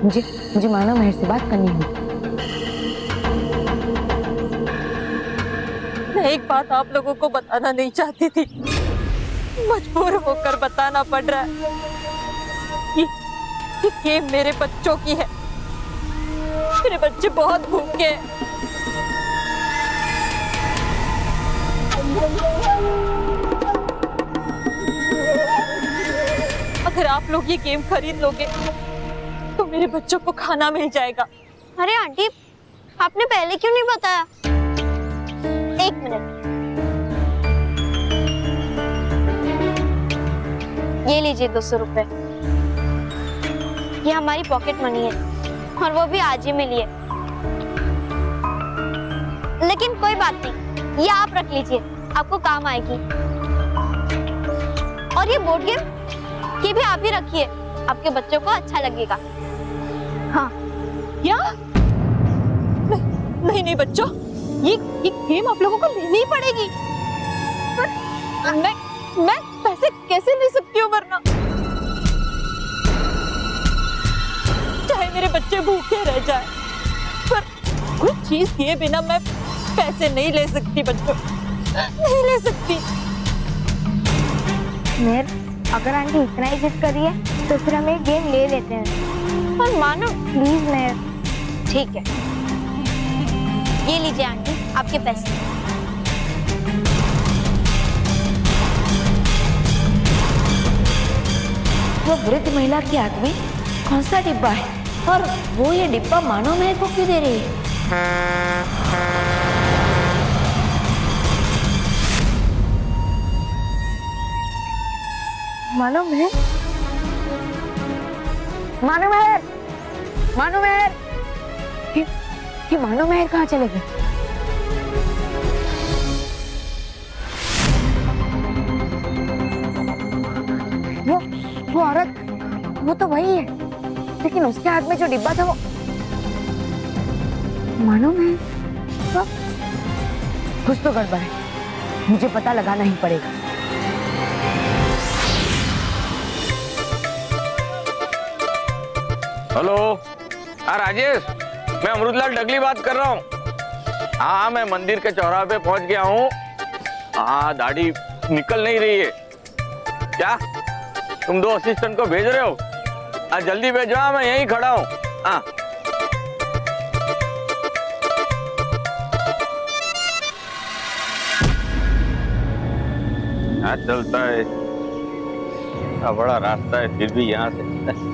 मुझे मुझे मानव मेहर से बात करनी होगी। मैं एक बात आप लोगों को बताना नहीं चाहती थी, मजबूर होकर बताना पड़ रहा है। ये गेम मेरे बच्चों की है। मेरे बच्चे बहुत भूखे हैं। अगर आप लोग ये गेम खरीद लोगे तो मेरे बच्चों को खाना मिल जाएगा। अरे आंटी, आपने पहले क्यों नहीं बताया? एक मिनट, ये लीजिए 200 रुपए। ये हमारी पॉकेट मनी है और वो भी आज ही मिली है। लेकिन कोई बात नहीं, ये आप रख लीजिए, आपको काम आएगी। और ये बोर्ड गेम, ये भी आप ही रखिए, आपके बच्चों को अच्छा लगेगा। हाँ। क्या? नहीं नहीं बच्चों, ये गेम आप लोगों को लेनी ही पड़ेगी। पर मैं पैसे कैसे ले सकती हूँ? वरना चाहे मेरे बच्चे भूखे रह जाए, पर कोई चीज दिए बिना मैं पैसे नहीं ले सकती। बच्चों, नहीं ले सकती। मेहर, अगर आंटी इतना ही जिद कर रही है तो फिर हम एक गेम ले लेते हैं। पर मानो प्लीज मेहर। ठीक है, ये लीजिए आंटी, आपके पैसे। वो वृद्ध महिला के हाथ में कौन सा डिब्बा है और वो ये डिब्बा मानव मेहर को क्यों दे रही है? मानव मेहर, मानव मेहर, मानव मेहर, ये मानव मेहर कहाँ चले गए? वो औरत, वो तो वही है, लेकिन उसके हाथ में जो डिब्बा था वो मानो मैं तो कुछ तो गड़बड़ है, मुझे पता लगाना ही पड़ेगा। हेलो, हाँ राजेश, मैं अमृतलाल डगली बात कर रहा हूँ। हाँ, मैं मंदिर के चौराहे पे पहुंच गया हूँ। हाँ, दाढ़ी निकल नहीं रही है। क्या तुम 2 असिस्टेंट को भेज रहे हो? हाँ, जल्दी भेजो, मैं यहीं खड़ा हूँ। हाँ, चलता है, बड़ा रास्ता है, फिर भी यहाँ से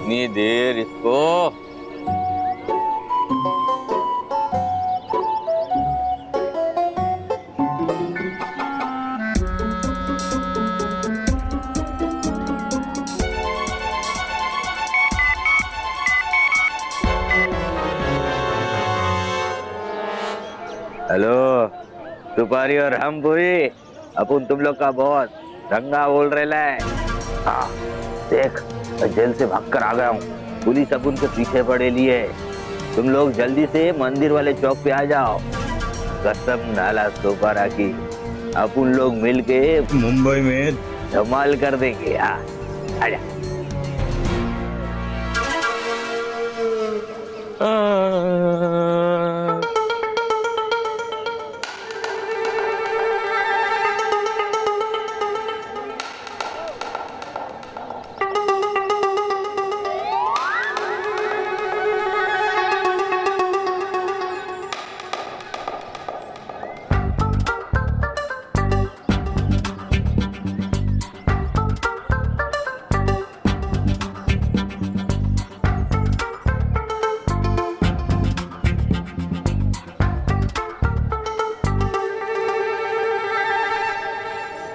इतनी देर इसको। हेलो, सुपारी और हमपुरी, अपन तुम लोग का बॉस रंगा बोल रहा है। हाँ, देख, मैं जेल से भागकर आ गया हूँ। पुलिस अपन के पीछे पड़े लिए। तुम लोग जल्दी से मंदिर वाले चौक पे आ जाओ। कसम डाला सुपारा की, अपन लोग मिलके मुंबई में धमाल कर देंगे। हाँ, आजा।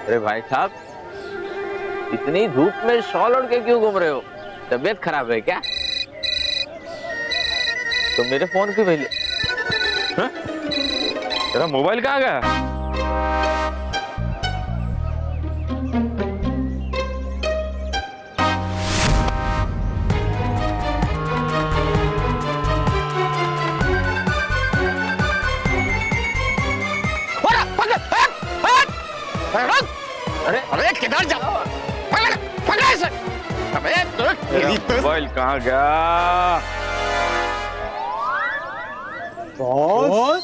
अरे भाई साहब, इतनी धूप में शॉल ओढ़ के क्यों घूम रहे हो? तबीयत खराब है क्या? तो मेरे फोन क्यों भेजे? तेरा मोबाइल कहाँ गया? अरे अरे किधर जा? पकड़ पकड़ इसे! अबे मोबाइल कहाँ गया? बॉस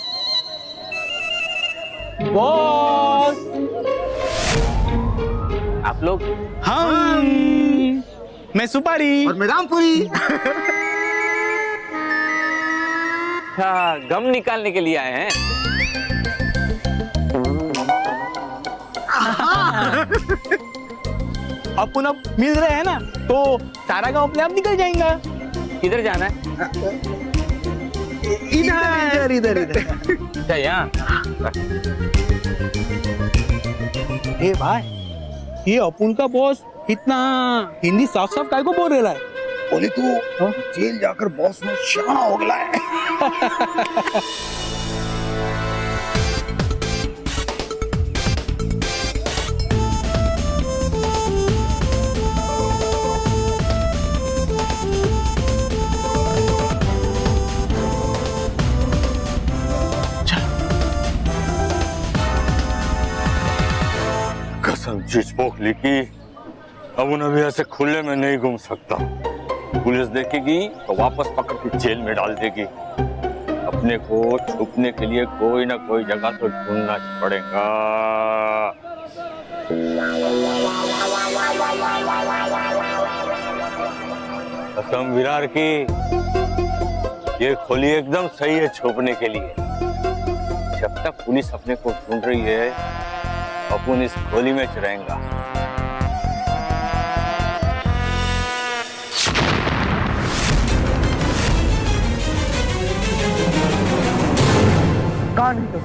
बॉस आप लोग? हम मैं सुपारी और मैं रामपुरी। अच्छा, गम निकालने के लिए आए हैं? अपन अब मिल रहे हैं ना, तो सारा गांव अपने आप निकल जाएगा। किधर जाना है? इधर इधर इधर। अच्छा, यहाँ। ए भाई, ये अपन का बॉस इतना हिंदी साफ साफ काय को बोल रहा है? बोले तू जेल जाकर बॉस में शाना हो गया है। कसम चीज पोखली की, अब उन्हें भी ऐसे खुले में नहीं घूम सकता। पुलिस देखेगी तो वापस पकड़ के जेल में डाल देगी। अपने को छुपने के लिए कोई ना कोई जगह तो ढूंढना पड़ेगा। कसम विरार की, ये खोली एकदम सही है छुपने के लिए। जब तक पुलिस अपने को ढूंढ रही है, अपन इस खोली में चुराएंगा। कौन है तुम?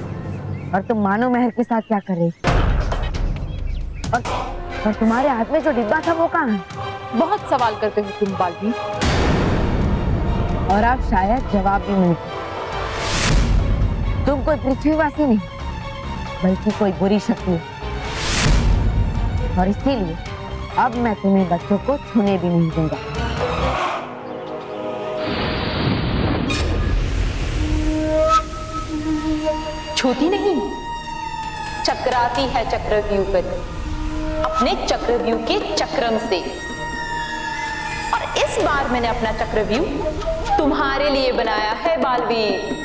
और तुम मानो महल के साथ क्या कर रही? और तुम्हारे हाथ में जो डिब्बा था वो कहाँ है? बहुत सवाल करते हो तुम बालवीर। और आप शायद जवाब भी नहीं देते। तुम कोई पृथ्वीवासी नहीं, बल्कि कोई बुरी शक्ति। और इसीलिए अब मैं तुम्हें बच्चों को छूने भी नहीं दूंगा। छूती नहीं, चक्राती है चक्रव्यूह पर, अपने चक्रव्यूह के चक्रम से। और इस बार मैंने अपना चक्रव्यूह तुम्हारे लिए बनाया है बालवीर।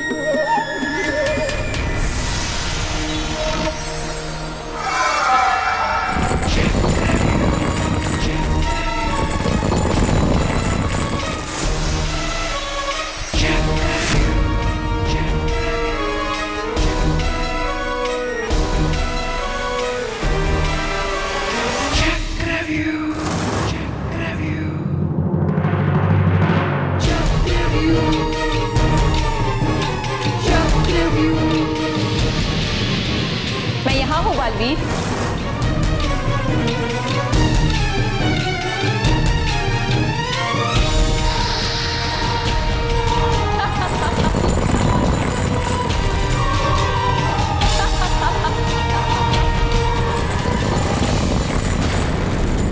मैं यहाँ हूँ बालवीर।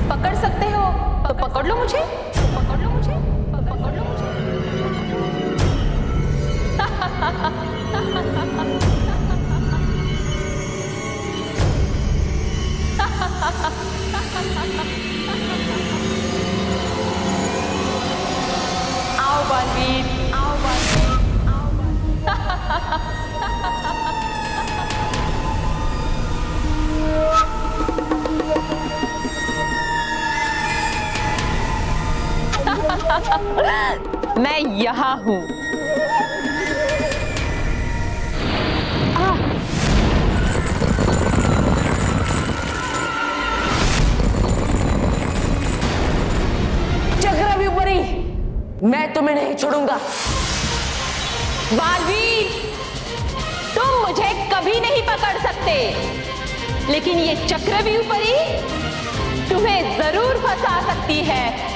पकड़ सकते हो तो पकड़ लो मुझे, पकड़ लो मुझे, पकड़ लो मुझे। आओ बालवीर, आओ बालवीर, आओ बालवीर। मैं यहाँ हूँ। चक्रव्यूह परी, मैं तुम्हें नहीं छोड़ूंगा। बालवीर, तुम मुझे कभी नहीं पकड़ सकते, लेकिन ये चक्रव्यूह परी तुम्हें जरूर फंसा सकती है।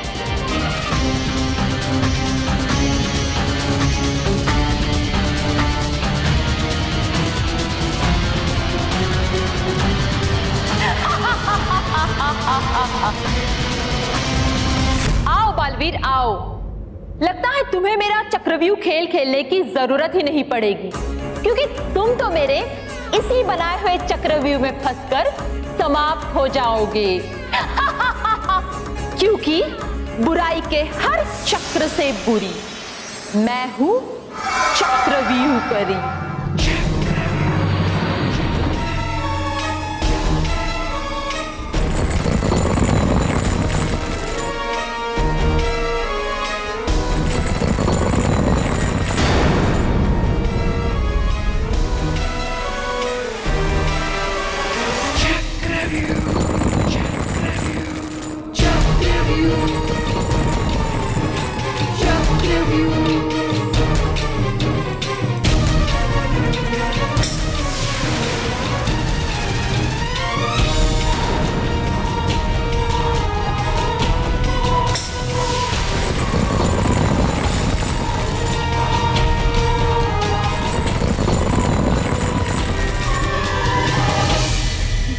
आओ बालवीर आओ, लगता है तुम्हें मेरा चक्रव्यूह खेल खेलने की जरूरत ही नहीं पड़ेगी, क्योंकि तुम तो मेरे इसी बनाए हुए चक्रव्यूह में फंसकर समाप्त हो जाओगे। क्योंकि बुराई के हर चक्र से बुरी, मैं हूं चक्रव्यूह परी।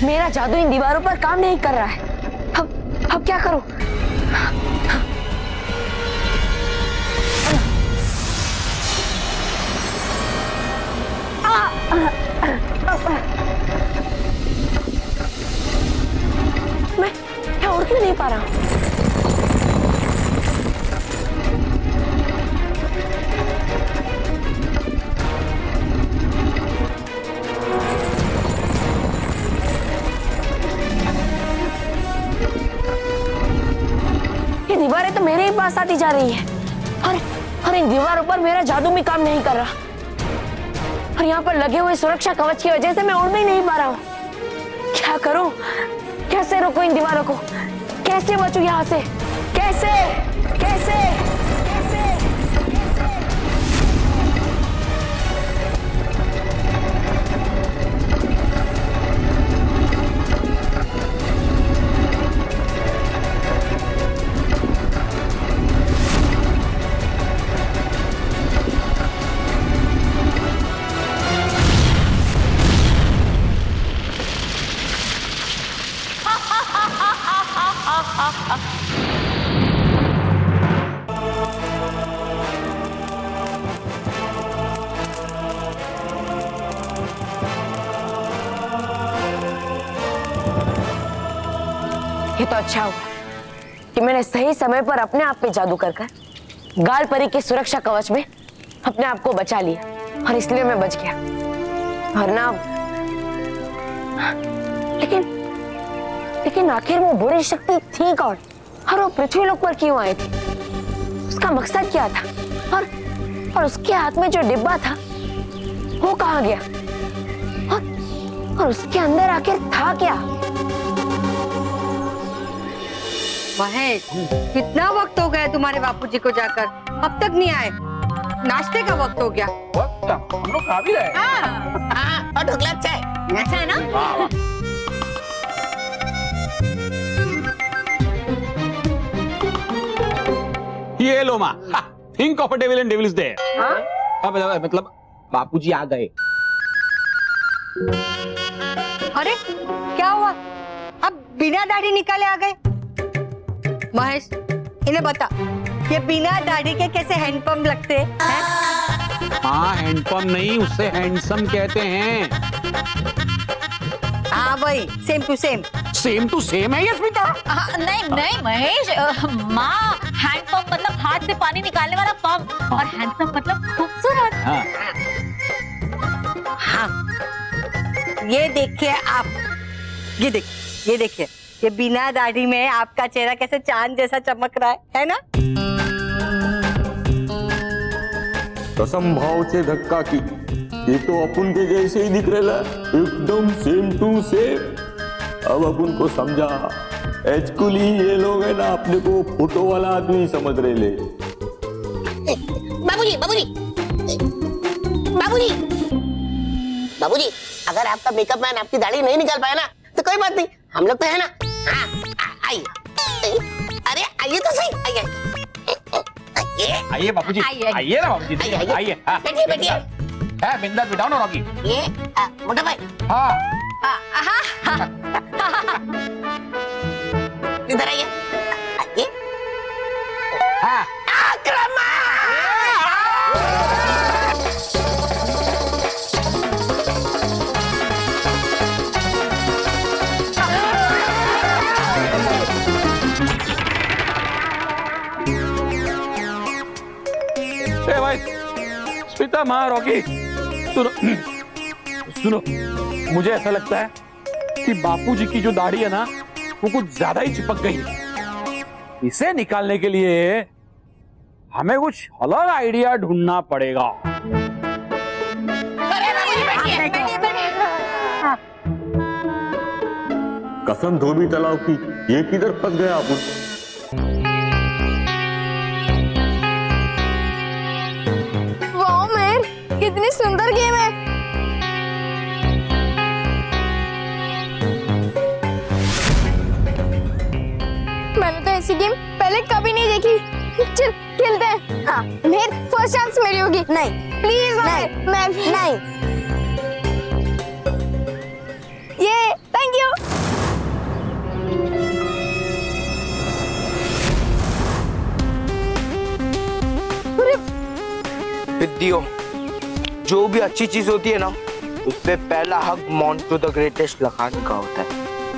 मेरा जादू इन दीवारों पर काम नहीं कर रहा है। अब क्या करूं? मैं उड़ क्यों नहीं पा रहा हूं? ये दीवारें तो मेरे ही पास आती जा रही है और इन दीवारों पर मेरा जादू भी काम नहीं कर रहा और यहाँ पर लगे हुए सुरक्षा कवच की वजह से मैं उड़ भी नहीं पा रहा हूँ। क्या करूं? कैसे रोकूं इन दीवारों को? कैसे बचूं यहाँ से? कैसे कैसे कैसे? ये तो अच्छा हुआ कि मैंने सही समय पर अपने आप पे जादू कर गाल परी की सुरक्षा कवच में अपने आप को बचा लिया और इसलिए मैं बच गया। वरना लेकिन आखिर वो बुरी शक्ति थी कौन और वो पृथ्वीलोक पर क्यों आई थी? उसका मकसद क्या था? और उसके हाथ में जो डिब्बा था वो कहाँ गया? और उसके अंदर आखिर था क्या? महेश, कितना वक्त हो गया तुम्हारे बापूजी को जाकर, अब तक नहीं आए। नाश्ते का वक्त हो गया। हम लोग खा भी रहे। और ढोकला अच्छा है, ऐसा है ना? ये लो माँ, think of a devil and devil is there. मतलब बापूजी आ गए। अरे क्या हुआ, अब बिना दाढ़ी निकाले आ गए? महेश, इन्हें बता, ये बिना दाढ़ी के कैसे हैंडपंप लगते हैं? हाँ, हैंडपंप नहीं, उससे हैंडसम कहते हैं। हाँ वही, same to same. Same to same है ये स्मिता? नहीं महेश, माँ, हैंडपंप मतलब हाथ से पानी निकालने वाला पंप और हैंडसम मतलब खूबसूरत। हाँ। हाँ, ये देखिए आप, ये देखिए, ये बिना दाढ़ी में आपका चेहरा कैसे चांद जैसा चमक रहा है ना? कसम भाव से धक्का की, ये तो अपन के जैसे ही दिख रहा है, एकदम सेम टू सेम। अब अपन को समझा, एक्चुअली ये लोग है ना अपने को फोटो वाला आदमी समझ रहे ले। बाबूजी, अगर आपका मेकअप मैन आपकी दाढ़ी नहीं निकाल पाया ना तो कोई बात नहीं, हम लोग तो है ना। हाँ, आइए, अरे आइए तो सही, आइए बापूजी, आइए ना बापूजी, आइए। बैठिए। बिंदास बिठाओ ना रॉकी। ये मोटा भाई, हाँ, इधर आइए। हाँ। ए भाई स्मिता माँ रॉकी सुनो सुनो, मुझे ऐसा लगता है कि बापूजी की जो दाढ़ी है ना वो कुछ ज्यादा ही चिपक गई है। इसे निकालने के लिए हमें कुछ अलग आइडिया ढूंढना पड़ेगा। कसम धोबी तालाब की, ये किधर फंस गया अपुन? वाह मेहर, कितनी सुंदर गेम है। मैंने तो ऐसी गेम पहले कभी नहीं देखी। चल खेलते हैं। हाँ मेहर, फर्स्ट चांस मेरी होगी। नहीं प्लीज मैं नहीं। ये थैंक यू। विद्यो, जो भी अच्छी चीज होती है ना उसपे पहला हक मोंटू द ग्रेटेस्ट लगाने का होता है।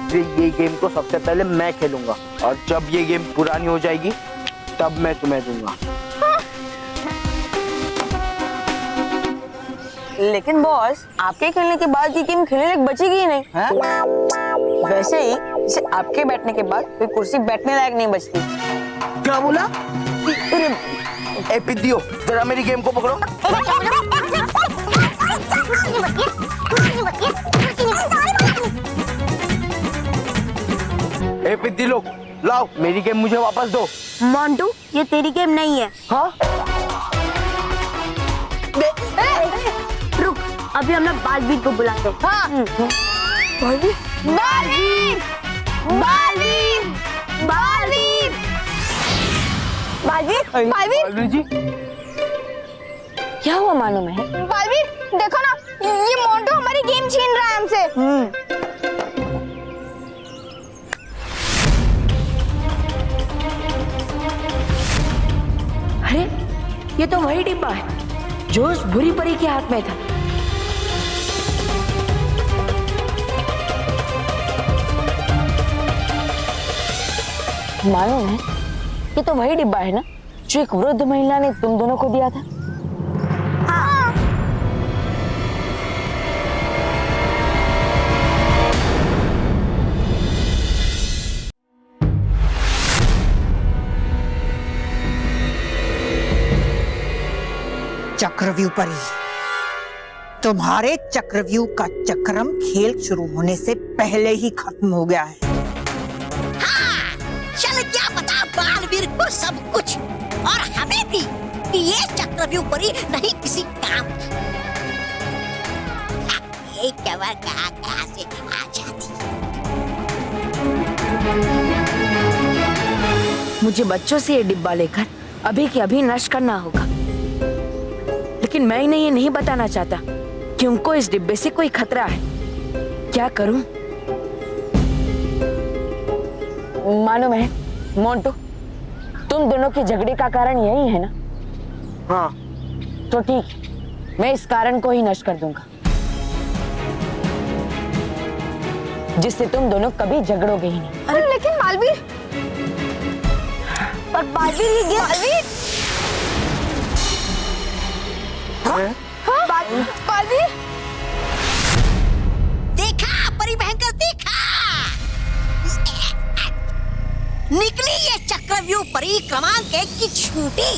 फिर ये गेम को सबसे पहले मैं खेलूंगा और जब ये गेम पुरानी हो जाएगी तब मैं तुम्हें दूंगा। लेकिन बॉस, आपके खेलने के बाद ये गेम खेलने लायक बचेगी ही नहीं है? वैसे ही इसे आपके बैठने के बाद कोई कुर्सी बैठने लायक नहीं बचती। क्या बोला? ए विद्यो, जरा मेरी गेम को पकड़ो। ए पिद्दी लोग, लाओ मेरी गेम मुझे वापस दो। मोंटू, ये तेरी गेम नहीं है। हाँ? रुक, अभी हम ना बालवीर को बुलाते हैं। हाँ। बालवीर, बालवीर, बालवीर, बालवीर, बालवीर, बालवीर, बालवीर जी, क्या हुआ मालूम है? बालवीर, देखो ना, ये मोंटू हमारी गेम छीन रहा है हमसे। अरे ये तो वही डिब्बा है जो उस बुरी परी के हाथ में था। मालूम है, ये तो वही डिब्बा है ना जो एक वृद्ध महिला ने तुम दोनों को दिया था। हाँ। चक्रव्यूह परी, तुम्हारे चक्रव्यूह का चक्रम खेल शुरू होने से पहले ही खत्म हो गया है। हाँ, चल क्या पता बालवीर को सब कुछ और हमें भी कि ये चक्रव्यूह परी नहीं किसी काम की। ये कवर कहाँ से आ जाती। मुझे बच्चों से ये डिब्बा लेकर अभी के अभी नष्ट करना होगा, लेकिन मैं इन्हें ये नहीं बताना चाहता कि उनको इस डिब्बे से कोई खतरा है। क्या करूं? मालूम है मोंटू, तुम दोनों के झगड़े का कारण यही है ना? हाँ। तो ठीक, मैं इस कारण को ही नष्ट कर दूंगा, जिससे तुम दोनों कभी झगड़ोगे ही नहीं। अरे लेकिन बालवीर, पर बालवीर ये गेम, बालवीर, हाँ? बालवीर, देखा परी भयंकर, देखा निकली ये चक्रव्यूह परी क्रमांक 1 की छूटी।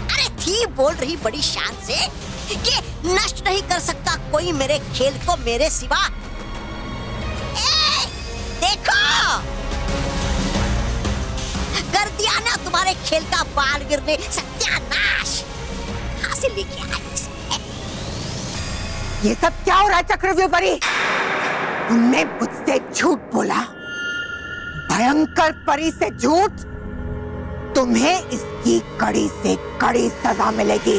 अरे थी बोल रही बड़ी शान से कि नष्ट नहीं कर सकता कोई मेरे खेल को मेरे सिवा। देखो कर दिया ना तुम्हारे खेल का बालवीर ने सत्यानाश। कहां से लेके आए इसे? ये सब क्या हो रहा है चक्रव्यूह परी? तुमने मुझसे झूठ बोला, भयंकर परी से झूठ। तुम्हें इसकी कड़ी से कड़ी सजा मिलेगी।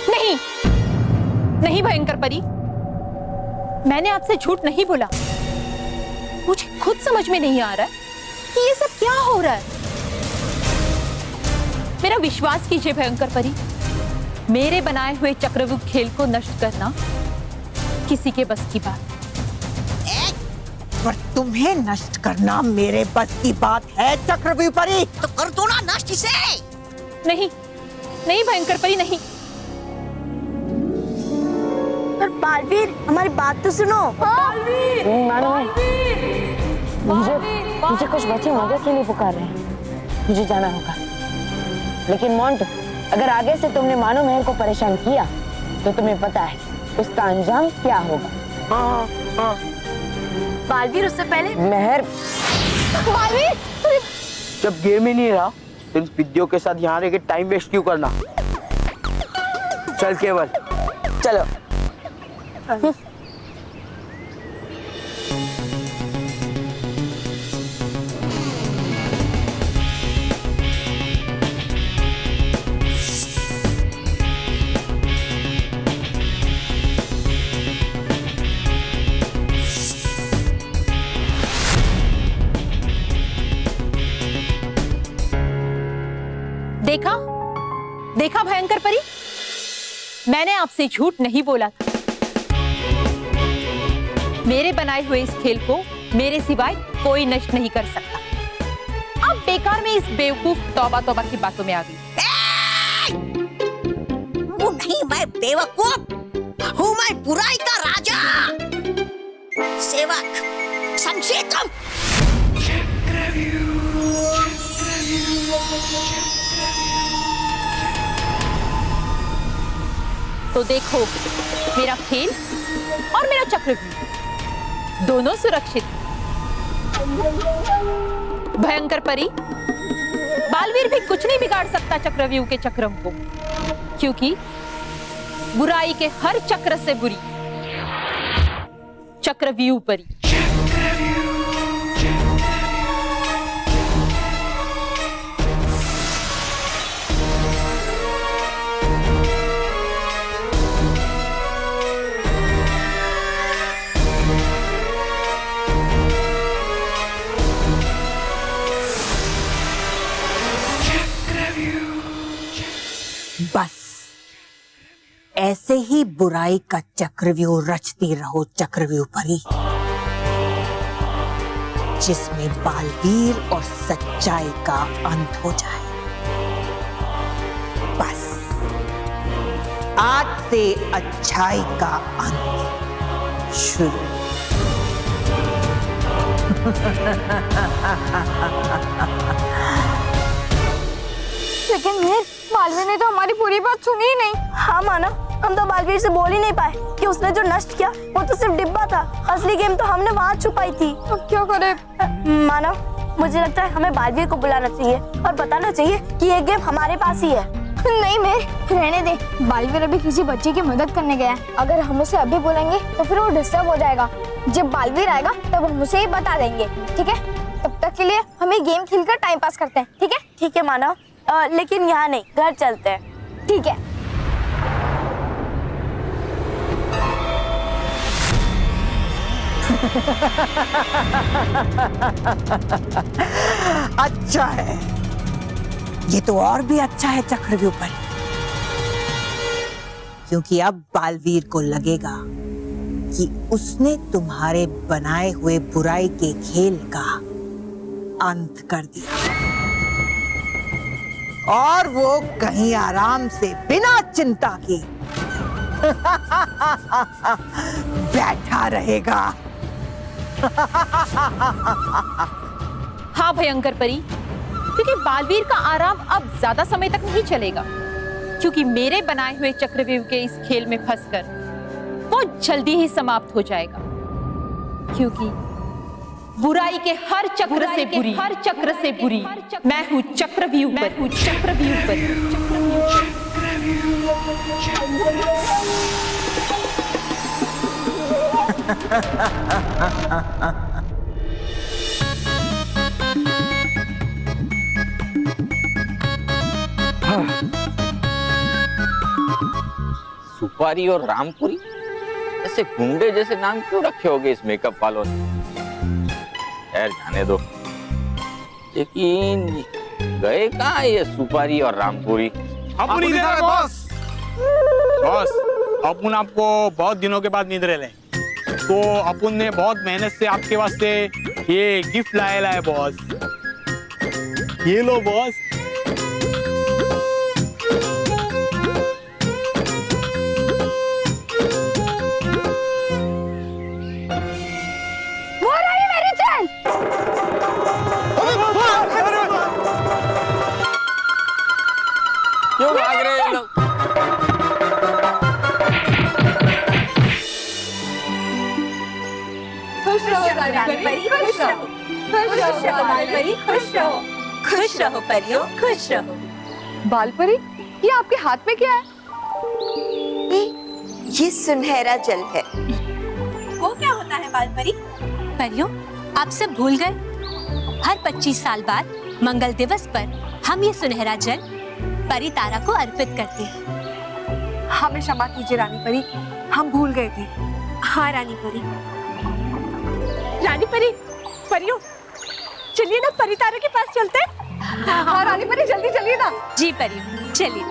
नहीं, नहीं भयंकर परी, मैंने आपसे झूठ नहीं बोला। मुझे खुद समझ में नहीं आ रहा है कि ये सब क्या हो रहा है। मेरा विश्वास कीजिए भयंकर परी, मेरे बनाए हुए चक्रव्यूह खेल को नष्ट करना किसी के बस की बात। पर तुम्हें नष्ट करना मेरे बस की बात है चक्रव्यूह परी। तो कर दो ना नष्ट इसे। नहीं नहीं भयंकर परी, नहीं। पर बालवीर, हमारी बात तो सुनो। नहीं मानो, मुझे कुछ बच्चे मदद के लिए पुकार रहे हैं, मुझे जाना होगा। लेकिन मोंटू, अगर आगे से तुमने मानो मेहर को परेशान किया तो तुम्हें पता है उसका अंजाम क्या होगा। हाँ। बालवीर, उससे पहले मेहर, जब गेम ही नहीं रहा तो इन विद्यो के साथ यहाँ रह के टाइम वेस्ट क्यों करना। चल केवल, चलो। देखा देखा भयंकर परी, मैंने आपसे झूठ नहीं बोला था। मेरे बनाए हुए इस खेल को मेरे सिवाय कोई नष्ट नहीं कर सकता। अब बेकार में इस बेवकूफ तौबा तौबा की बातों में आ गई। वो नहीं, मैं बेवकूफ हूँ, मैं बुराई का राजा, सेवक, समझे तुम? तो देखो, मेरा खेल और मेरा चक्रव्यूह दोनों सुरक्षित। भयंकर परी, बालवीर भी कुछ नहीं बिगाड़ सकता चक्रव्यूह के चक्रम को, क्योंकि बुराई के हर चक्र से बुरी चक्रव्यूह परी। बस ऐसे ही बुराई का चक्रव्यूह रचती रहो चक्रव्यूह परी, जिसमें बालवीर और सच्चाई का अंत हो जाए। बस आज से अच्छाई का अंत शुरू। लेकिन मेहर, बालवीर ने तो हमारी पूरी बात सुनी ही नहीं। हाँ माना, हम तो बालवीर से बोल ही नहीं पाए कि उसने जो नष्ट किया वो तो सिर्फ डिब्बा था, असली गेम तो हमने वहाँ छुपाई थी। तो क्या करे? माना, मुझे लगता है हमें बालवीर को बुलाना चाहिए और बताना चाहिए कि ये गेम हमारे पास ही है। नहीं मेहर, रहने दे। बालवीर अभी किसी बच्चे की मदद करने गया है। अगर हम उसे अभी बुलाएंगे तो फिर वो डिस्टर्ब हो जाएगा। जब बालवीर आएगा तब हम उसे ही बता देंगे, ठीक है? तब तक के लिए हमें गेम खेलकर टाइम पास करते हैं, ठीक है? ठीक है माना, लेकिन यहाँ नहीं, घर चलते हैं। ठीक है। अच्छा है, ये तो और भी अच्छा है चक्रव्यूह पर, क्योंकि अब बालवीर को लगेगा कि उसने तुम्हारे बनाए हुए बुराई के खेल का अंत कर दिया और वो कहीं आराम से बिना चिंता के बैठा रहेगा। हाँ भयंकर परी, क्योंकि बालवीर का आराम अब ज्यादा समय तक नहीं चलेगा, क्योंकि मेरे बनाए हुए चक्रव्यूह के इस खेल में फंसकर वो जल्दी ही समाप्त हो जाएगा, क्योंकि बुराई के हर चक्र से बुरी मैं हूँ चक्रव्यूह पर। सुपारी और रामपुरी, ऐसे गुंडे जैसे नाम क्यों रखे होगे इस मेकअप वालों ने? खैर जाने दो। लेकिन गए कहाँ ये सुपारी और रामपुरी? अपन इधर है बॉस। बॉस, अपन आपको बहुत दिनों के बाद नींद रहे तो अपन ने बहुत मेहनत से आपके वास्ते ये गिफ्ट लाया है बॉस। ये लो बॉस। परी खुश रहो, खुश रहो बाल परी खुश रहो, खुश रहो परियों खुश रहो। बाल परी, ये आपके हाथ में क्या है? ये सुनहरा जल है। वो क्या होता है बाल परी? परियों, आप सब भूल गए? हर 25 साल बाद मंगल दिवस पर हम ये सुनहरा जल परी तारा को अर्पित करते हैं। हमें क्षमा कीजिए रानी परी, हम भूल गए थे। हाँ रानी परी। रानी परी, परियों, चलिए ना परी तारा के पास चलते हैं। हाँ रानी परी, जल्दी चलिए ना। जी परियों, चलिए।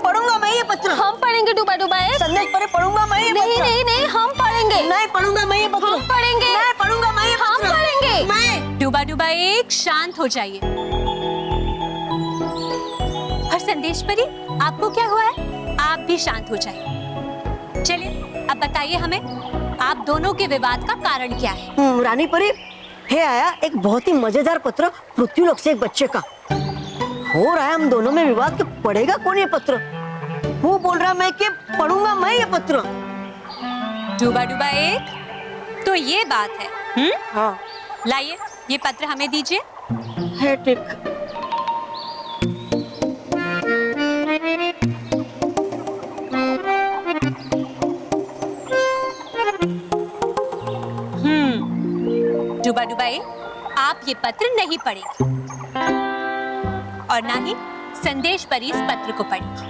पढ़ूंगा मैं ये पत्र। हम पढ़ेंगे डूबा डूबा एक। संदेश पढ़े पढ़ूंगा मैं ये नहीं पत्र। नहीं नहीं, हम पढ़ेंगे। नहीं पढ़ूंगा मैं ये पत्र। हम पढ़ेंगे। नहीं पढ़ूंगा मैं ये हम पत्र। पढ़ेंगे। मैं डूबा डूबा एक, शांत हो जाइए। और संदेश परी, आपको क्या हुआ है? आप भी शांत हो जाइए। चलिए अब बताइए हमें, आप दोनों के विवाद का कारण क्या है? रानी परी, है आया एक बहुत ही मजेदार पत्र पृथ्वीलोक से एक बच्चे का। हो रहा है हम दोनों में विवाद, कि पढ़ेगा कौन ये पत्र। वो बोल रहा मैं कि पढ़ूंगा मैं ये पत्र। डूबा डूबा एक, तो ये बात है। हाँ लाइए ये पत्र हमें दीजिए। है ठीक। डूबा डूबा एक, आप ये पत्र नहीं पढ़ेंगे और ना ही संदेश परी इस पत्र को पढ़ेगी,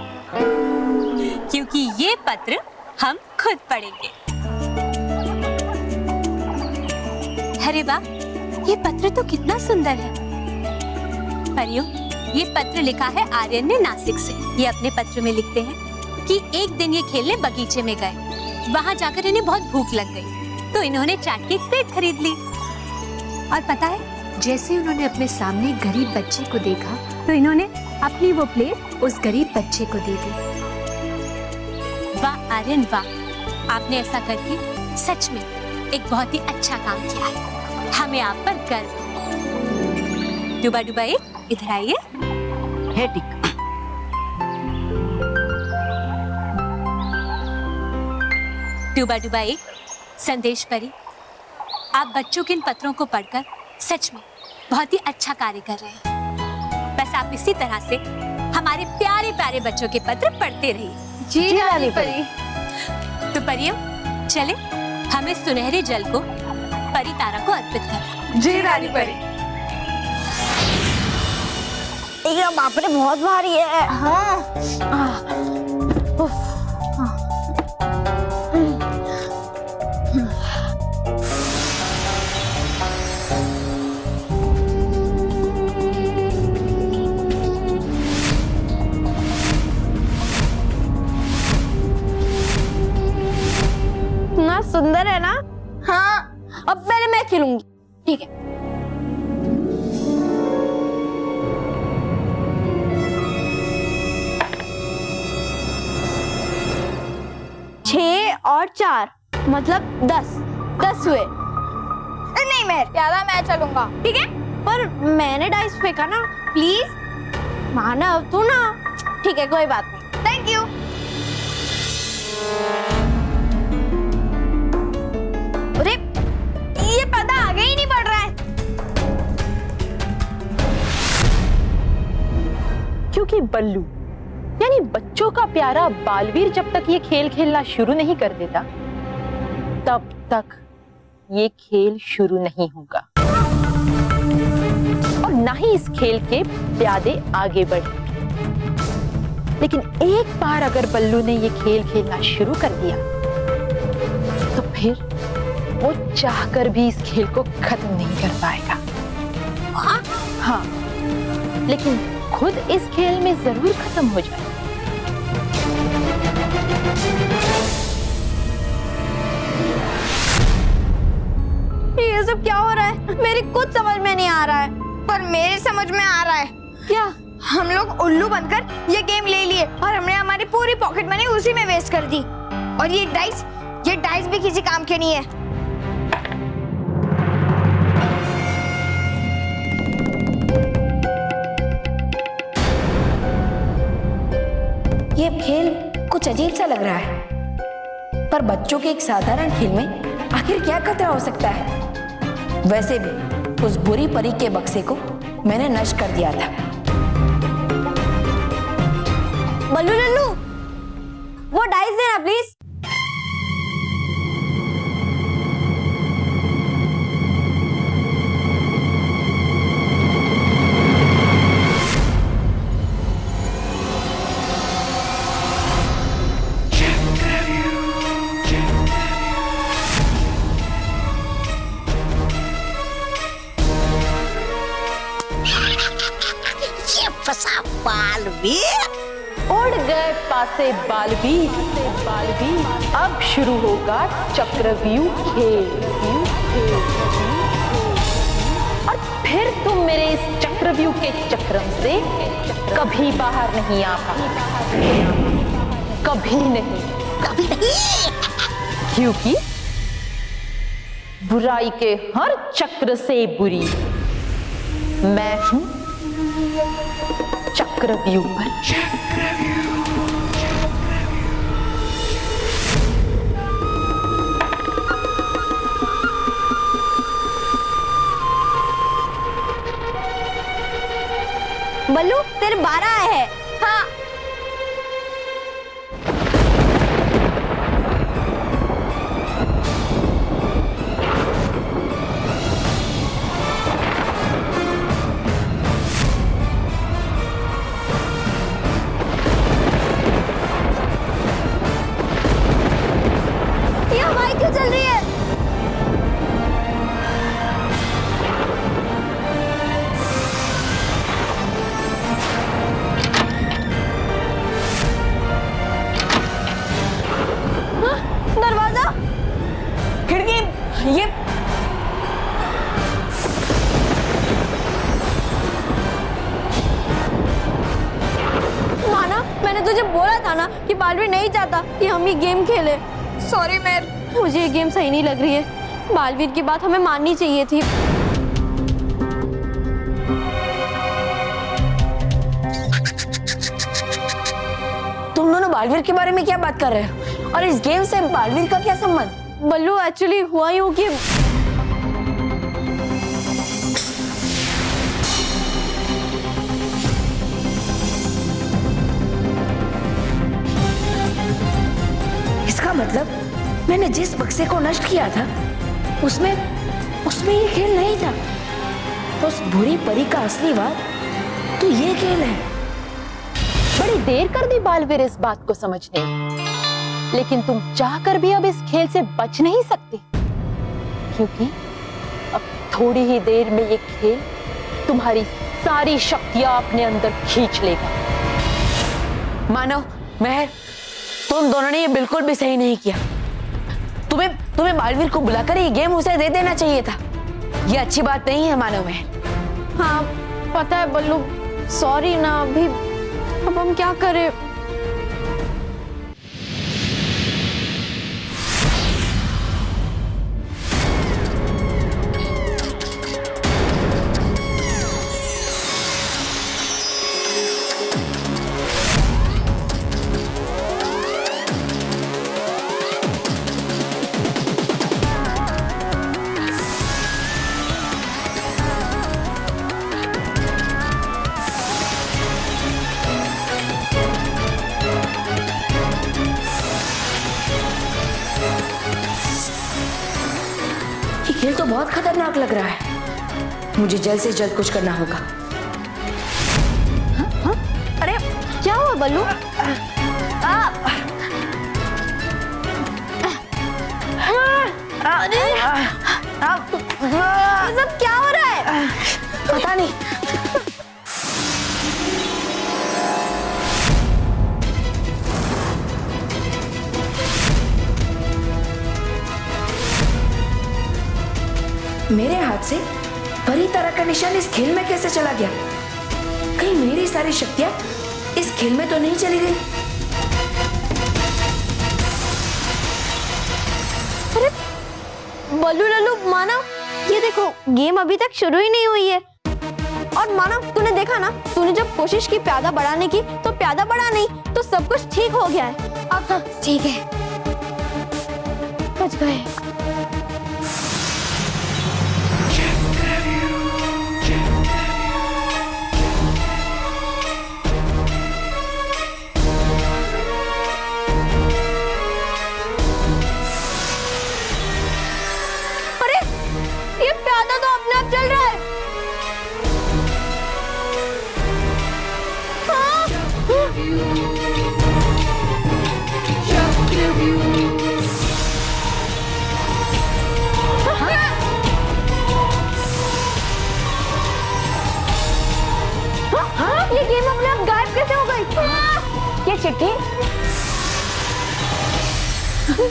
क्योंकि ये पत्र हम खुद पढ़ेंगे। अरे वाह, ये पत्र तो कितना सुंदर है। परियों, ये पत्र लिखा है आर्यन ने नासिक से। ये अपने पत्र में लिखते हैं कि एक दिन ये खेलने बगीचे में गए। वहां जाकर इन्हें बहुत भूख लग गई, तो इन्होंने चाट की एक प्लेट खरीद ली। और पता है, जैसे उन्होंने अपने सामने एक गरीब बच्चे को देखा, तो इन्होंने अपनी वो प्लेट उस गरीब बच्चे को दे दी। वाह आर्यन वाह, आपने ऐसा करके सच में एक बहुत ही अच्छा काम किया है। हमें आप पर गर्व है। डूबा डूबा एक, इधर आइए। है ठीक। डूबा डूबा एक, संदेश परी, आप बच्चों के इन पत्रों को पढ़कर सच में बहुत ही अच्छा कार्य कर रहे हैं। बस आप इसी तरह से हमारे प्यारे प्यारे बच्चों के पत्र पढ़ते रहिए। जी रानी परी। तो परियों, चले हम इस सुनहरे जल को परी तारा को अर्पित करें। जी रानी परी। ये बाप रे, बहुत भारी है। हाँ। उफ। इतना सुंदर है ना। हाँ, अब पहले मैं खेलूंगी। ठीक है। और 4 मतलब 10 हुए। नहीं मैं ज्यादा, मैं चलूंगा। ठीक है, पर मैंने डाइस फेंका ना, प्लीज माना अब तू ना। ठीक है, कोई बात नहीं। Thank you. अरे ये पता आगे ही नहीं बढ़ रहा है। क्योंकि बल्लू यानी बच्चों का प्यारा बालवीर जब तक ये खेल खेलना शुरू नहीं कर देता, तब तक ये खेल शुरू नहीं होगा और ना ही इस खेल के प्यादे आगे बढ़ेंगे। लेकिन एक बार अगर बल्लू ने ये खेल खेलना शुरू कर दिया, तो फिर वो चाहकर भी इस खेल को खत्म नहीं कर पाएगा। हाँ, लेकिन खुद इस खेल में जरूर खत्म हो जाए। ये सब क्या हो रहा है? मेरी कुछ समझ में नहीं आ रहा है। पर मेरे समझ में आ रहा है। क्या? हम लोग उल्लू बनकर ये गेम ले लिए और हमने हमारी पूरी पॉकेट मनी उसी में वेस्ट कर दी। और ये डाइस भी किसी काम के नहीं है। ये खेल कुछ अजीब सा लग रहा है, पर बच्चों के एक साधारण खेल में आखिर क्या खतरा हो सकता है? वैसे भी उस बुरी परी के बक्से को मैंने नष्ट कर दिया था। बल्लू लल्लू, वो डाइस देना प्लीज। उड़ गए पासे बालवीर, अब शुरू होगा चक्रव्यूह खेल। और फिर तुम मेरे इस चक्रव्यूह के चक्रम से कभी बाहर नहीं आ पाओगे, कभी नहीं, क्योंकि बुराई के हर चक्र से बुरी मैं हूं चक्रव्यूह पर। बल्लू तेरे 12 आए हैं। हाँ ये हवाई क्यों चल रही है? दरवाजा, खिड़की, ये माना, मैंने तुझे बोला था ना कि बालवीर नहीं चाहता कि हम ये गेम खेले। सॉरी मैम, मुझे ये गेम सही नहीं लग रही है। बालवीर की बात हमें माननी चाहिए थी। तुम दोनों बालवीर के बारे में क्या बात कर रहे हो? और इस गेम से बालवीर का क्या संबंध? बल्लू एक्चुअली हुआ यूं कि इसका मतलब मैंने जिस बक्से को नष्ट किया था उसमें ये खेल नहीं था। उस बुरी परी का असली वाद तो ये खेल है। बड़ी देर कर दी बालवीर इस बात को समझने, लेकिन तुम चाहकर भी अब इस खेल से बच नहीं सकते, क्योंकि अब थोड़ी ही देर में ये खेल तुम्हारी सारी शक्तियां अपने अंदर खींच लेगा। मानव, महर, तुम दोनों ने ये बिल्कुल भी सही नहीं किया। तुम्हें बालवीर को बुलाकर ये गेम उसे दे देना चाहिए था। ये अच्छी बात नहीं है मानव महर। हाँ पता है बल्लू, सॉरी ना। अभी अब हम क्या करें? ये खेल तो बहुत खतरनाक लग रहा है। मुझे जल्द से जल्द कुछ करना होगा। हाँ? अरे क्या हुआ बल्लू? ये सब क्या हो रहा है? पता नहीं। मेरे हाथ से परी तरह का निशान इस खेल में कैसे चला गया? कहीं मेरी सारी शक्तियां इस खेल में तो नहीं चली गई? अरे बल्लू लल्लू, माना ये देखो, गेम अभी तक शुरू ही नहीं हुई है। और माना, तूने देखा ना, तूने जब कोशिश की प्यादा बढ़ाने की तो प्यादा बढ़ा नहीं, तो सब कुछ ठीक हो गया है। अब ठीक है, बच गए। ये चिट्ठी?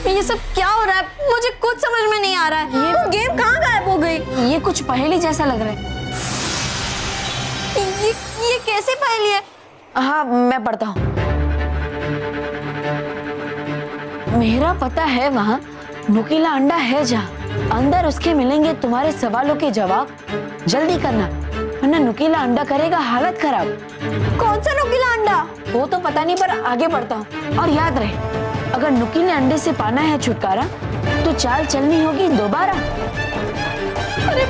ये सब क्या हो रहा है? मुझे कुछ समझ में नहीं आ रहा है। ये गेम कहाँ गायब हो गई? ये कुछ पहेली जैसा लग रहा है। ये कैसे पहेली है? हाँ, मैं पढ़ता हूँ। मेरा पता है वहाँ, नुकीला अंडा है जहाँ, अंदर उसके मिलेंगे तुम्हारे सवालों के जवाब। जल्दी करना वरना नुकीला अंडा करेगा हालत खराब। कौन सा नुकीला अंडा? वो तो पता नहीं, पर आगे बढ़ता हूँ। और याद रहे, अगर नुकीले अंडे से पाना है छुटकारा तो चाल चलनी होगी दोबारा। अरे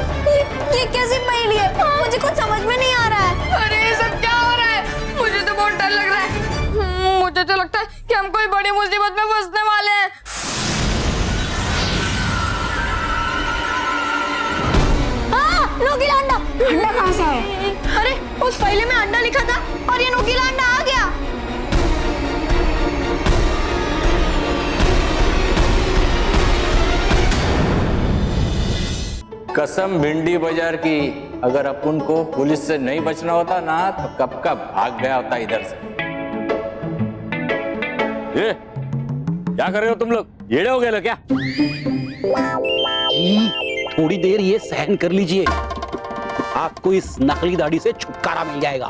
ये कैसी पहेली है? मुझे कुछ समझ में नहीं आ रहा है। अरे ये सब क्या हो रहा है? मुझे तो बहुत डर लग रहा है। मुझे तो लगता है कि हम कोई बड़ी मुसीबत में फंसने वाले हैं। नुकीला अंडा। अंडा कहाँ से आया? अरे उस पहेली में अंडा लिखा था और ये नुकीला अंडा आ गया। कसम भिंडी बाजार की, अगर अपन को पुलिस से नहीं बचना होता ना तो कब कब भाग गया होता इधर से। ये क्या कर रहे हो तुम लोग? येड़े हो गए क्या? थोड़ी देर ये सहन कर लीजिए, आपको इस नकली दाढ़ी से छुटकारा मिल जाएगा।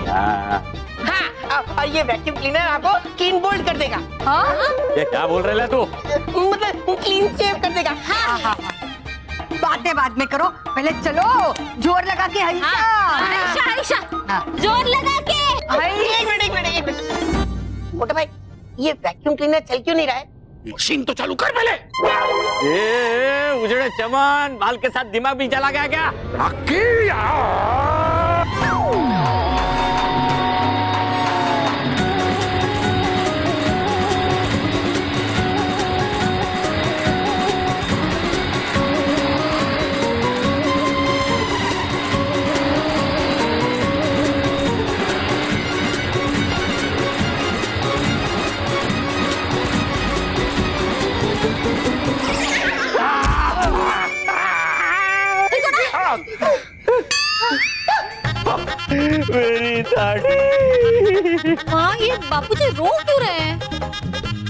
हाँ, और ये वैक्यूम क्लीनर आपको क्लीन बोल्ड कर देगा। ये क्या बोल रहे है तू? मतलब क्लीन शेव कर देगा। हाँ। बातें बाद में करो, पहले चलो जोर लगा के आयशा, जोर लगा के। एक मिनट। मोटा भाई, ये वैक्यूम क्लीनर चल क्यों नहीं रहा है? मशीन तो चालू कर पहले। उजड़े चमन, बाल के साथ दिमाग भी चला गया क्या? मेरी दाढ़ी। हाँ, ये बापूजी रो क्यों रहे हैं?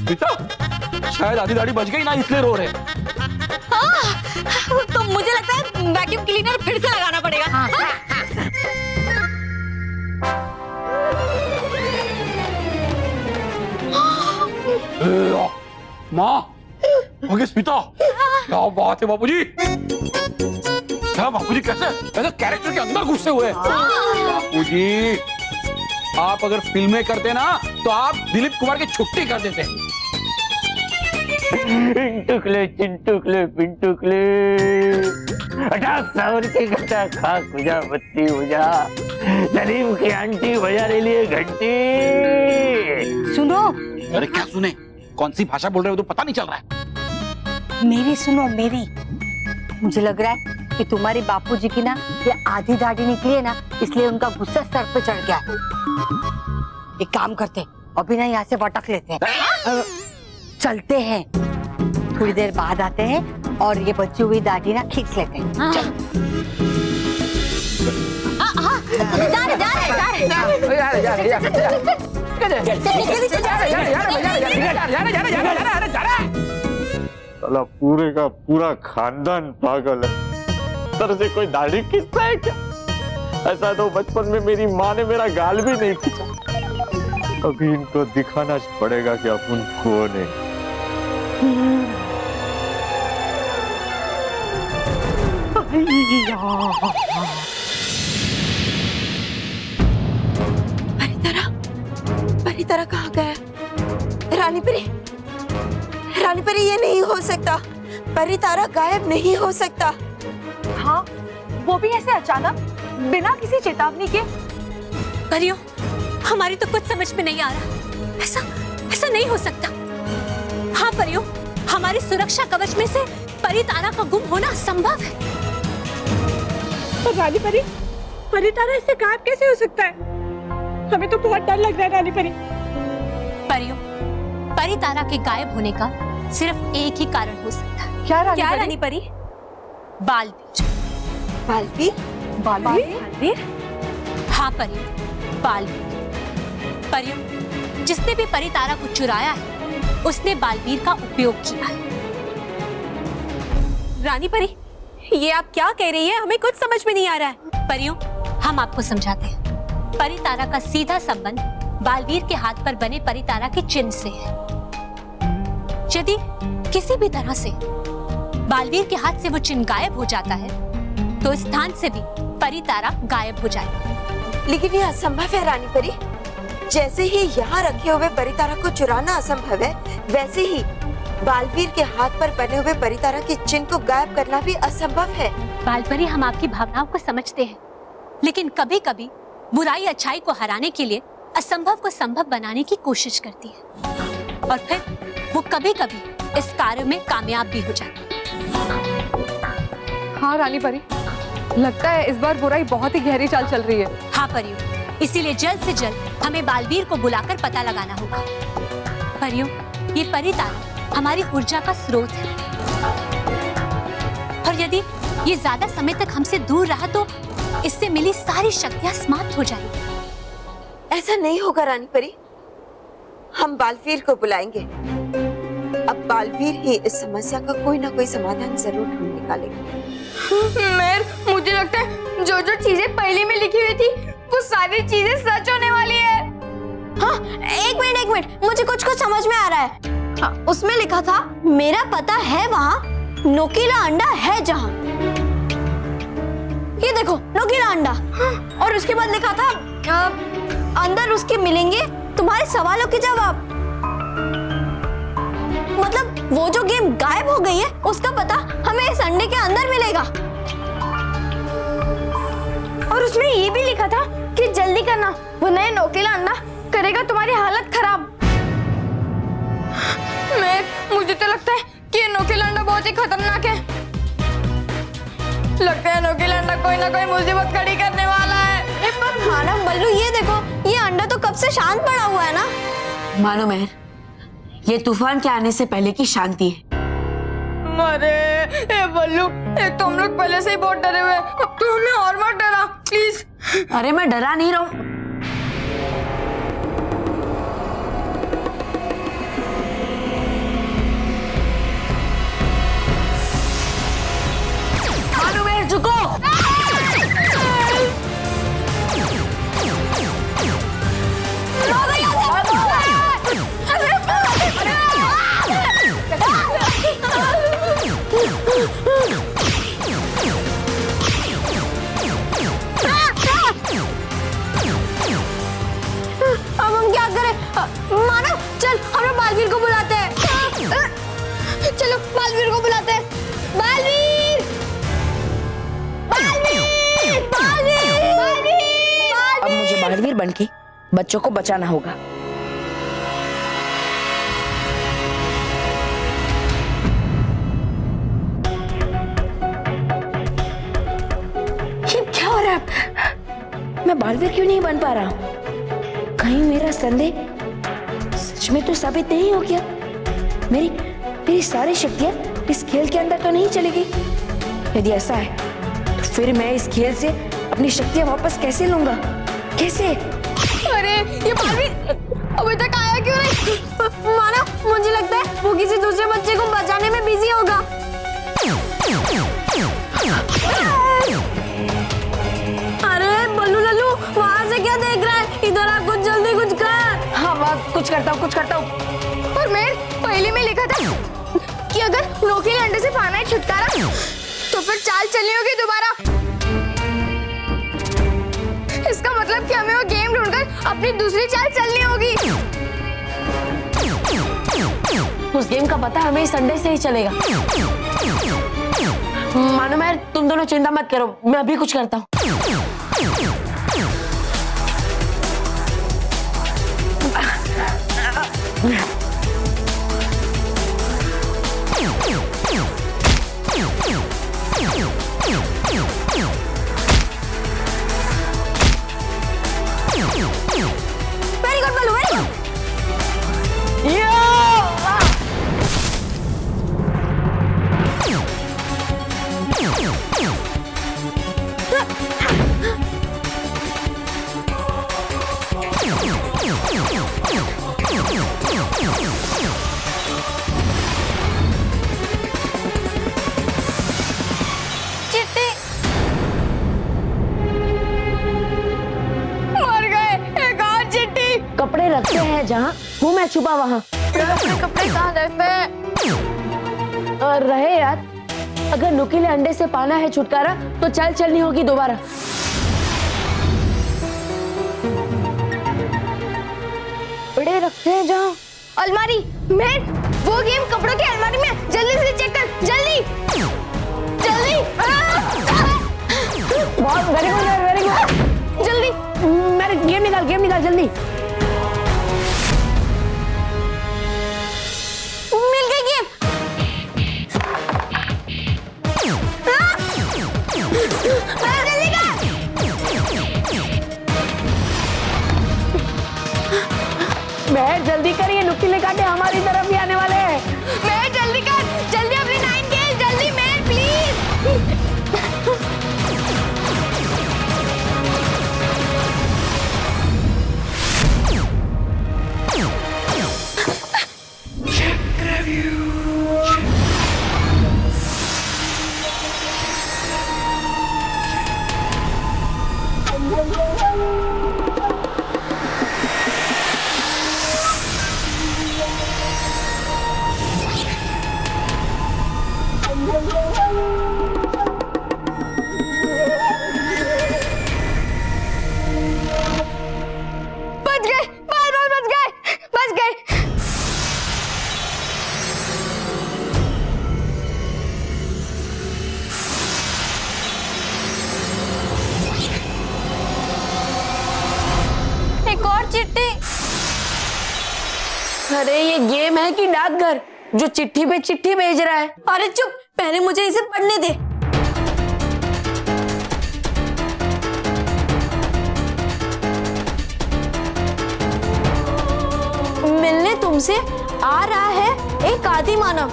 बेटा, शायद आधी दाढ़ी बच गई ना, इसलिए रो रहे। हाँ, तो मुझे लगता है वैक्यूम क्लीनर फिर से लगाना पड़ेगा। हाँ। माँ, आगे स्मिता, क्या बात है बापूजी? क्या बापूजी कैसे कैरेक्टर के अंदर घुसे हुए? बापूजी, आप अगर फिल्में करते ना तो आप दिलीप कुमार की छुट्टी कर देते। टुकले चिंटुकले पिंटुकले, हटा सावर के घटा खा खुजा बत्ती बुझा, सलीम की आंटी बजा रही लिए घंटी। सुनो। अरे क्या सुने? कौन सी भाषा बोल रहे हो तो पता नहीं चल रहा है। मेरी सुनो, मेरी। मुझे लग रहा है कि तुम्हारे बापूजी की ना ये आधी दाढ़ी निकली है ना, इसलिए उनका गुस्सा सर पे चढ़ गया। एक काम करते, अभी ना यहाँ से वटक लेते हैं, चलते हैं, थोड़ी देर बाद आते हैं और ये बची हुई दाढ़ी ना खींच लेते हैं। साला पूरे का पूरा खानदान पागल है। सर से कोई दाढ़ी खींचता है क्या? ऐसा तो बचपन में मेरी माँ ने मेरा गाल भी नहीं खींचा। अभी इनको दिखाना पड़ेगा कि अपन कौन है। परितारा कहाँ गया? रानी परी, रानी परी, ये नहीं हो सकता। परितारा गायब नहीं हो सकता। हाँ, वो भी ऐसे अचानक, बिना किसी चेतावनी के। परियो, हमारी तो कुछ समझ में नहीं आ रहा। ऐसा नहीं हो सकता। हाँ परियो, हमारी सुरक्षा कवच में से परितारा का गुम होना संभव है। तो रानी परी, परितारा इससे गायब कैसे हो सकता है? हमें तो बहुत डर लग रहा है रानी परी। परियो, परितारा के गायब होने का सिर्फ एक ही कारण हो सकता है। क्या रानी परी? बालवीर। बालवीर? बालवीर? हाँ परियो, बालवीर। परियों, जिसने भी परितारा को चुराया है उसने बालवीर का उपयोग किया है। रानी परी, ये आप क्या कह रही है? हमें कुछ समझ में नहीं आ रहा है। परियों, हम आपको समझाते हैं। परितारा का सीधा संबंध बालवीर के हाथ पर बने परितारा के चिन्ह से है। यदि किसी भी तरह से बालवीर के हाथ से वो चिन्ह गायब हो जाता है तो इस स्थान से भी परितारा गायब हो जाएगी। लेकिन ये असंभव है रानी परी। जैसे ही यहाँ रखे हुए परितारा को चुराना असंभव है, वैसे ही बालवीर के हाथ पर बने हुए परितारा के चिन्ह को गायब करना भी असंभव है। बालपरी, हम आपकी भावनाओं को समझते हैं, लेकिन कभी कभी बुराई अच्छाई को हराने के लिए असंभव को संभव बनाने की कोशिश करती है और फिर वो कभी कभी इस कार्य में कामयाब भी हो जाती है। हाँ रानी परी, लगता है इस बार बुराई बहुत ही गहरी चाल चल रही है। हाँ परियों, इसीलिए जल्द से जल्द हमें बालवीर को बुलाकर पता लगाना होगा। परियों, ये परितारा हमारी ऊर्जा का स्रोत है और यदि ये ज्यादा समय तक हमसे दूर रहा तो इससे मिली सारी शक्तियां समाप्त हो जाएंगी। ऐसा नहीं होगा रानी परी, हम बालवीर को बुलाएंगे। अब बालवीर ही इस समस्या का कोई ना कोई समाधान जरूर ढूंढ निकालेगा। मेर, मुझे लगता है जो जो चीजें पहले में लिखी हुई थी वो सारी चीजें सच होने वाली है। हाँ, एक मिनट, मुझे कुछ समझ में आ रहा है। हाँ, उसमें लिखा था मेरा पता है वहाँ, नोकीला अंडा है जहाँ। ये देखो, नोकीला अंडा। हाँ, और उसके बाद लिखा था अंदर उसके मिलेंगे तुम्हारे सवालों के जवाब। मतलब वो जो गेम गायब हो गई है उसका पता हमें इस अंडे के अंदर मिलेगा। और उसमें ये भी लिखा था कि जल्दी करना, वो नया नोकीला अंडा करेगा तुम्हारी हालत खराब। मुझे तो लगता है कि ये नोकीला अंडा बहुत ही खतरनाक है। लगता है नोकीला अंडा कोई ना कोई मुसीबत खड़ी करने वाला है। पर हाँ ना बल्लू, ये देखो, ये अंडा तो कब से शांत पड़ा हुआ है ना। मानो मेहर, ये तूफान के आने से पहले की शांति है। अरे ए बल्लू, एक तो हम लोग पहले से ही बहुत डरे हुए, अब तो हमें और मत डरा प्लीज। अरे मैं डरा नहीं रहा हूँ। मानो मेहर, झुको। अब हम क्या करें? मानो, चल हम लोग बालवीर को बुलाते हैं। चलो बालवीर को बुलाते हैं। बालवीर, बालवीर, बालवीर, बालवीर। अब मुझे बालवीर बनके बच्चों को बचाना होगा। ये क्या हो रहा है? मैं बालवीर क्यों नहीं बन पा रहा हूँ? कहीं मेरा संदेह सच में तो साबित नहीं हो गया? मेरी सारी शक्तियां इस खेल के अंदर तो नहीं चली गई? यदि ऐसा है तो फिर मैं इस खेल से अपनी शक्तियां वापस कैसे लूंगा? कैसे? अरे ये बालवीर अभी तक आया क्यों नहीं? मानो, मुझे लगता है वो किसी दूसरे बच्चे को बचाने में बिजी होगा। अरे बल्लू लल्लू, वहाँ से क्या देख रहा है? इधर आ, कुछ जल्दी कुछ कर। हाँ, कुछ करता हूँ। और मैं पहले में लिखा था कि अगर नोकीले अंडे से पाना है छुटकारा तो फिर चाल चलनी होगी दोबारा। इसका मतलब कि हमें वो गेम ढूंढकर अपनी दूसरी चाल चलनी होगी। उस गेम का पता हमें इस अंडे से ही चलेगा। मानो मेहर, तुम दोनों चिंता मत करो, मैं अभी कुछ करता हूँ। वेरी गुड बल्लू, वेरी गुड। चिट्टी मर गए। एक और चिट्टी। कपड़े रखते हैं जहाँ, हूँ मैं छुपा वहाँ। कपड़े कहाँ रखे? और रहे यार, अगर नुकीले अंडे से पाना है छुटकारा तो चल चलनी होगी दोबारा। कपड़े रखते हैं जहाँ, अलमारी में। वो गेम कपड़ों की अलमारी में। जल्दी से चेक कर, जल्दी जल्दी। बहुत वेरी गुड यार, वेरी गुड। जल्दी मेरे गेम निकाल जल्दी। मिल गई गेम। जल्दी कर। मैं जल्दी करिए, नुकीले कांटे हमारी तरफ ही आने वाले हैं। मैं जल्दी कर, जल्दी अपनी 9 खेल, जल्दी मैं प्लीज। बच गए, बार-बार बच गए। एक और चिट्ठी। अरे ये गेम है कि डाकघर जो चिट्ठी पे चिट्ठी भेज रहा है? अरे चुप, पहले मुझे इसे पढ़ने दे। मिलने तुमसे आ रहा है एक आदि मानव,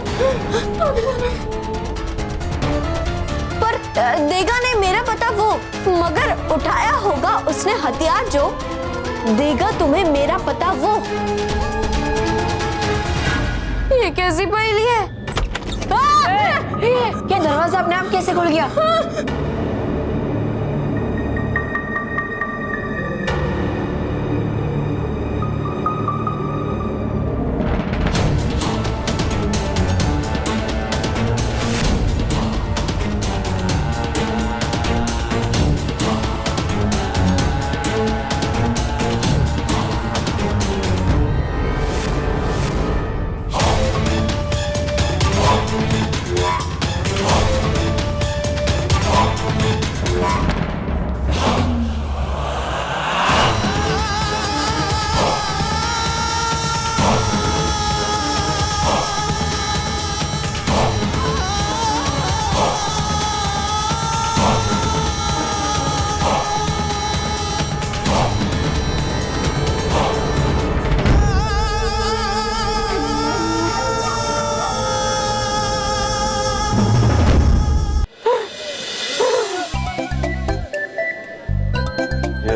पर देगा नहीं मेरा पता वो, मगर उठाया होगा उसने हथियार जो देगा तुम्हें मेरा पता वो। ये कैसी पहेली है? ये दरवाजा अपने आप कैसे खुल गया?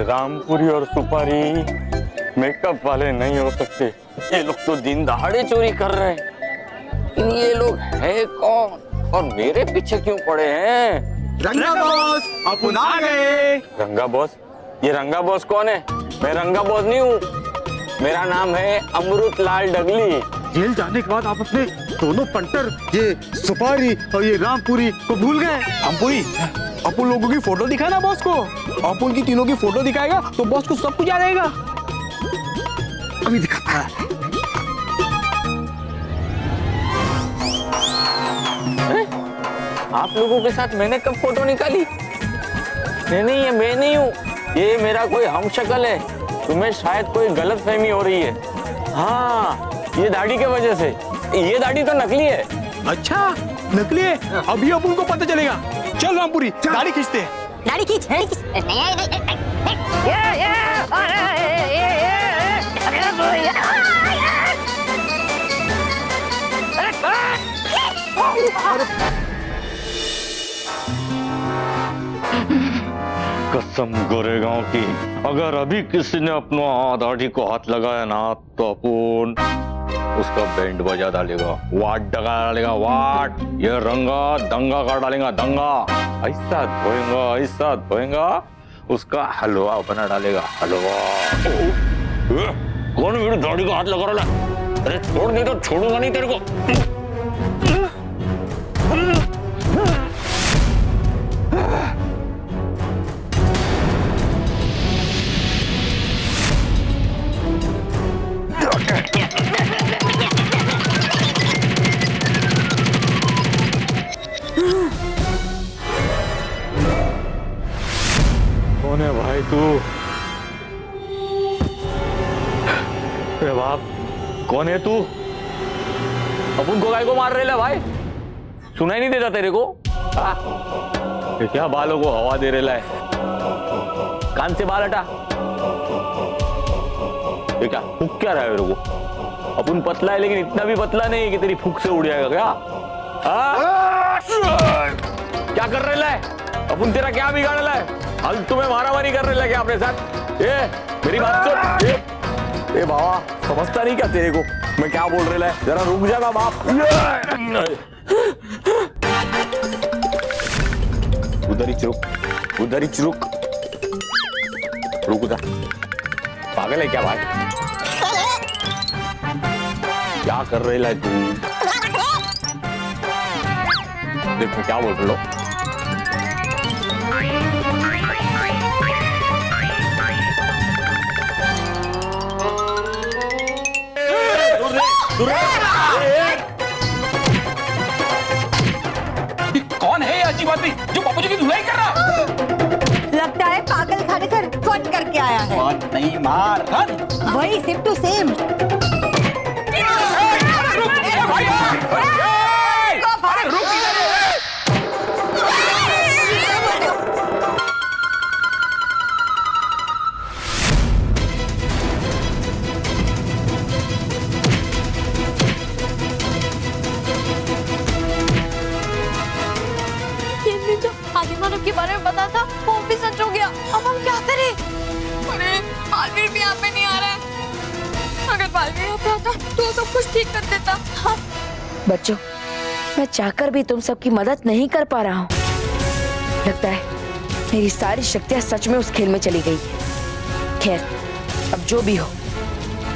रामपुरी और सुपारी मेकअप वाले नहीं हो सकते। ये लोग तो दिन दहाड़े चोरी कर रहे हैं। लेकिन ये लोग है कौन और मेरे पीछे क्यों पड़े हैं? रंगा बॉस, अपन आ गए। रंगा बॉस? ये रंगा बॉस कौन है? मैं रंगा बॉस नहीं हूँ, मेरा नाम है अमृत लाल डगली। जेल जाने के बाद आप अपने दोनों पंटर, ये सुपारी और ये रामपुरी को भूल गए। रामपुरी, अपन लोगों की फोटो दिखा ना बॉस को। आप उनकी तीनों की फोटो दिखाएगा तो बॉस को सब कुछ याद आएगा। अभी दिखाता है। आप लोगों के साथ मैंने कब फोटो निकाली? नहीं, ये मैं नहीं हूँ, ये मेरा कोई हमशक्ल है। तुम्हें शायद कोई गलतफहमी हो रही है। हाँ, ये दाढ़ी के वजह से। ये दाढ़ी तो नकली है। अच्छा, नकली है? अभी अपन को पता चलेगा। चल रामपुरी, दाढ़ी खींचते हैं। दाढ़ी खींच। कसम गोरेगांव की, अगर अभी किसी ने अपना दाढ़ी को हाथ लगाया ना तो अपन उसका बैंड बजा डालेगा, वाट डगा डालेगा, वाट ये रंगा दंगा कर डालेगा, दंगा ऐसा धोएगा उसका हलवा बना डालेगा, हलवा। कौन मेरी दाढ़ी को हाथ लगा रहा है? अरे छोड़ दे तो छोड़ूंगा नहीं तेरे को। कौन है भाई तू? अरे बाप, कौन है तू? अपन को गाय को मार रहे भाई? सुनाई नहीं देता तेरे को? ये क्या बालों को हवा दे रहा है? कान से बाल हटा। ये क्या फूक क्या रहा है मेरे को? अपन पतला है लेकिन इतना भी पतला नहीं है कि तेरी फूक से उड़ जाएगा क्या? क्या कर रहा है? अपन तेरा क्या बिगाड़ रहा है? हल तुम्हें मारामारी कर रहे क्या अपने साथ? ये मेरी बात सुन। ये बाबा समझता नहीं क्या तेरे को मैं क्या बोल रहा है? जरा रुक जाना बाप। उधर ही रुक, उधर ही रुक, रुक उधर। पागल है क्या भाई? क्या कर रही है तू? देख मैं क्या बोल रहा हूँ। कौन है ये अजीब आदमी जो बापूजी की धुलाई कर रहा? लगता है पागल खाने से फन करके आया है। बात नहीं मार। वही सेम टू सेम। आदिमानव के बारे में पता था वो भी सच हो गया। अब हम क्या करें? अरे बालवीर भी यहाँ पे नहीं आ रहा है। अगर बालवीर यहाँ पे आता तो सब कुछ ठीक कर देता। हाँ। बच्चों, मैं चाहकर भी तुम सबकी मदद नहीं कर पा रहा हूँ। लगता है मेरी सारी शक्तियाँ सच में उस खेल में चली गई है। खैर, अब जो भी हो,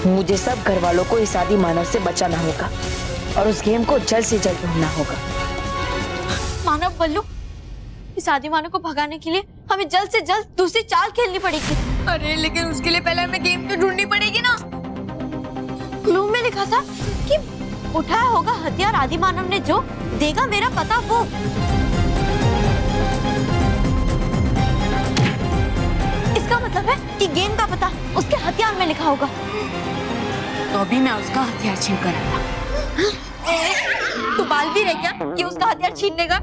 मुझे सब घर वालों को इस आदि मानव से बचाना होगा और उस गेम को जल्द से जल्द ढूंढना होगा। मानव बल्लू, इस आदिमानव को भगाने के लिए हमें जल्द से जल्द दूसरी चाल खेलनी पड़ेगी। अरे लेकिन उसके लिए पहले हमें गेम तो ढूंढनी पड़ेगी ना। क्लू में लिखा था कि उठाया होगा हथियार आदिमानव ने जो देगा मेरा पता वो। इसका मतलब है कि गेम का पता उसके हथियार में लिखा होगा। तो अभी मैं उसका हथियार छीन कर आया। तू बालवीर है क्या? ये उसका हथियार छीनने का?